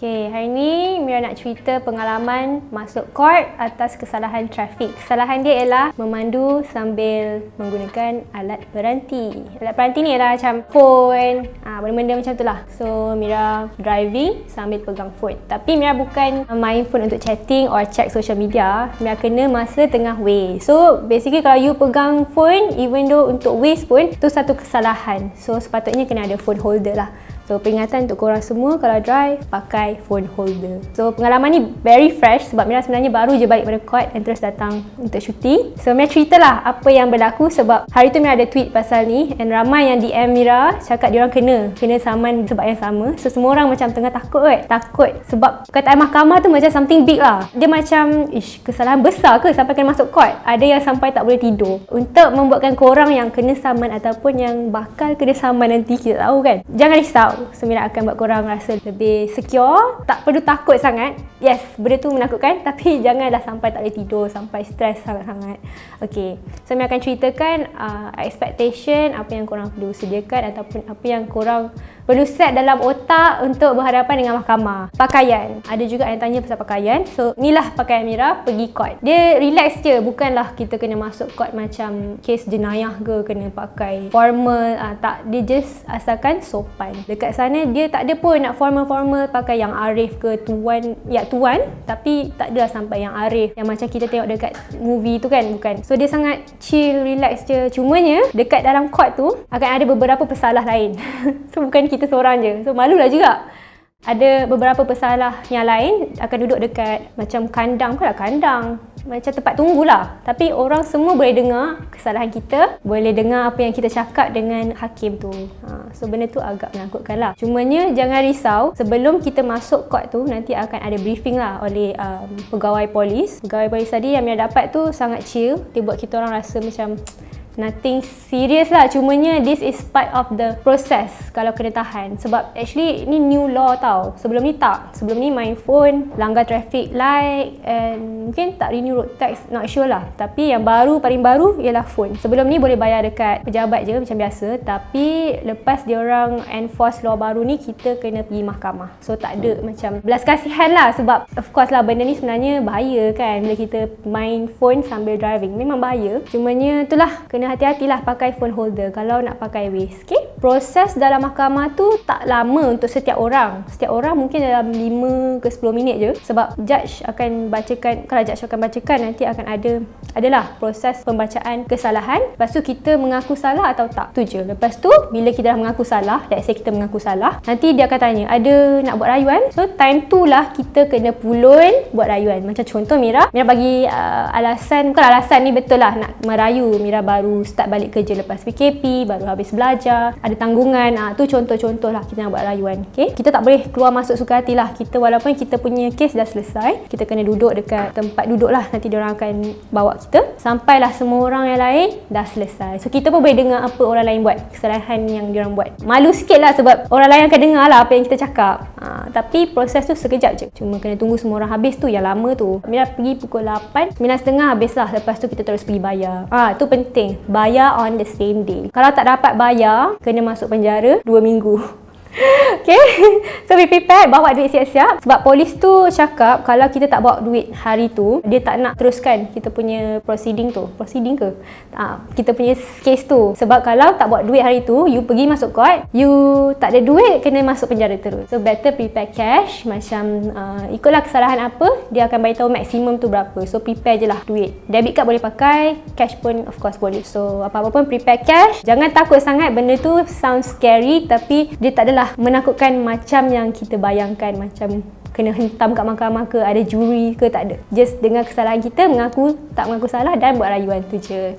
Okay, hari ni Mira nak cerita pengalaman masuk court atas kesalahan trafik. Kesalahan dia ialah memandu sambil menggunakan alat peranti. Alat peranti ni ialah macam phone, benda-benda macam tu lah. So, Mira driving sambil pegang phone. Tapi Mira bukan main phone untuk chatting or check social media. Mira kena masa tengah way. So, basically kalau you pegang phone, even though untuk waste pun, tu satu kesalahan. So, sepatutnya kena ada phone holder lah. So, peringatan untuk korang semua kalau drive, pakai phone holder. So, pengalaman ni very fresh sebab Mira sebenarnya baru je balik pada court and terus datang untuk syuting. So, Mira ceritalah apa yang berlaku sebab hari tu Mira ada tweet pasal ni and ramai yang DM Mira cakap diorang kena saman sebab yang sama. So, semua orang macam tengah takut takut sebab perkataan mahkamah tu macam something big lah. Dia macam, kesalahan besar ke sampai kena masuk court? Ada yang sampai tak boleh tidur. Untuk membuatkan korang yang kena saman ataupun yang bakal kena saman nanti, kita tahu kan? Jangan risau. So, Mira akan buat korang rasa lebih secure. Tak perlu takut sangat. Yes, benda tu menakutkan, tapi janganlah sampai tak boleh tidur, sampai stres sangat-sangat. Okay, so Mira akan ceritakan expectation, apa yang korang perlu sediakan ataupun apa yang korang perlu set dalam otak untuk berhadapan dengan mahkamah. Pakaian, ada juga yang tanya pasal pakaian. So, inilah pakaian Mira pergi court. Dia relax je, bukanlah kita kena masuk court macam kes jenayah ke, kena pakai formal. Tak, dia just asalkan sopan. Dekat sana dia tak ada pun nak formal-formal pakai yang arif ke tuan, tapi tak adalah sampai yang arif yang macam kita tengok dekat movie tu kan, bukan. So, dia sangat chill, relax je. Cumanya dekat dalam court tu akan ada beberapa pesalah lain. So, bukan kita seorang je. So, malulah juga. Ada beberapa pesalah yang lain akan duduk dekat macam kandang macam tempat tunggulah. Tapi orang semua boleh dengar kesalahan kita, boleh dengar apa yang kita cakap dengan hakim tu. So, benda tu agak menakutkan lah. Cumanya jangan risau, sebelum kita masuk court tu nanti akan ada briefing lah oleh pegawai polis. Pegawai polis tadi yang Mira dapat tu sangat chill. Dia buat kita orang rasa macam nothing serious lah, cumanya this is part of the process kalau kena tahan. Sebab actually ni new law tau. Sebelum ni tak. Sebelum ni main phone, langgar traffic light and mungkin tak renew road tax, not sure lah. Tapi yang paling baru ialah phone. Sebelum ni boleh bayar dekat pejabat je macam biasa, tapi lepas diorang enforce law baru ni, kita kena pergi mahkamah. So, tak ada macam belas kasihan lah sebab of course lah benda ni sebenarnya bahaya kan. Bila kita main phone sambil driving, memang bahaya. Cumanya itulah, kena hati-hatilah pakai phone holder kalau nak pakai waste. Okay? Proses dalam mahkamah tu tak lama untuk setiap orang. Setiap orang mungkin dalam 5 ke 10 minit je. Sebab judge akan bacakan, kalau judge akan bacakan, nanti akan adalah proses pembacaan kesalahan. Lepas tu kita mengaku salah atau tak. Tu je. Lepas tu bila kita dah mengaku salah, let's say kita mengaku salah, nanti dia akan tanya, ada nak buat rayuan? So, time tu lah kita kena pulun buat rayuan. Macam contoh Mira bagi alasan, bukan alasan ni betul lah nak merayu. Mira baru start balik kerja lepas PKP, baru habis belajar, ada tanggungan. Tu contoh-contoh lah kita nak buat rayuan. Okay? Kita tak boleh keluar masuk suka hati lah. Kita walaupun kita punya kes dah selesai, kita kena duduk dekat tempat duduk lah. Nanti diorang akan bawa kita sampailah semua orang yang lain dah selesai. So, kita pun boleh dengar apa orang lain buat, kesalahan yang diorang buat. Malu sikit lah sebab orang lain akan dengar lah apa yang kita cakap. Tapi proses tu sekejap je. Cuma kena tunggu semua orang habis tu yang lama tu. Mira pergi pukul 8, 9.30 habis lah. Lepas tu kita terus pergi bayar. Tu penting. Bayar on the same day. Kalau tak dapat bayar, kena masuk penjara 2 minggu. Okay, so be prepared, bawa duit siap-siap. Sebab polis tu cakap kalau kita tak bawa duit hari tu, dia tak nak teruskan kita punya proceeding ke? Kita punya case tu. Sebab kalau tak bawa duit hari tu, you pergi masuk court, you tak ada duit, kena masuk penjara terus. So, better prepare cash. Macam ikutlah kesalahan apa, dia akan beritahu maksimum tu berapa. So, prepare je lah duit. Debit card boleh pakai, cash pun of course boleh. So, apa-apa pun prepare cash. Jangan takut sangat, benda tu sound scary, tapi dia tak adalah menakutkan macam yang kita bayangkan, macam kena hentam kat mahkamah ke, ada juri ke, tak ada. Just dengan kesalahan kita, mengaku tak mengaku salah dan buat rayuan tu je.